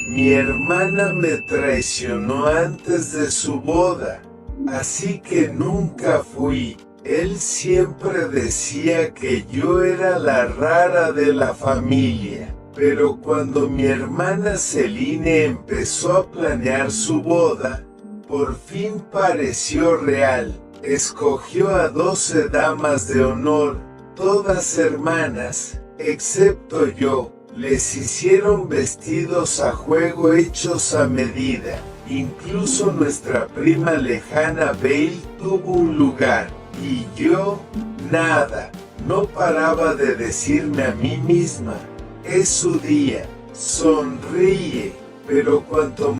Mi hermana me traicionó antes de su boda, así que nunca fui. Él siempre decía que yo era la rara de la familia. Pero cuando mi hermana Celine empezó a planear su boda, por fin pareció real. Escogió a 12 damas de honor, todas hermanas, excepto yo. Les hicieron vestidos a juego hechos a medida. Incluso nuestra prima lejana Belle tuvo un lugar. Y yo, nada. No paraba de decirme a mí misma, es su día, sonríe. Pero cuanto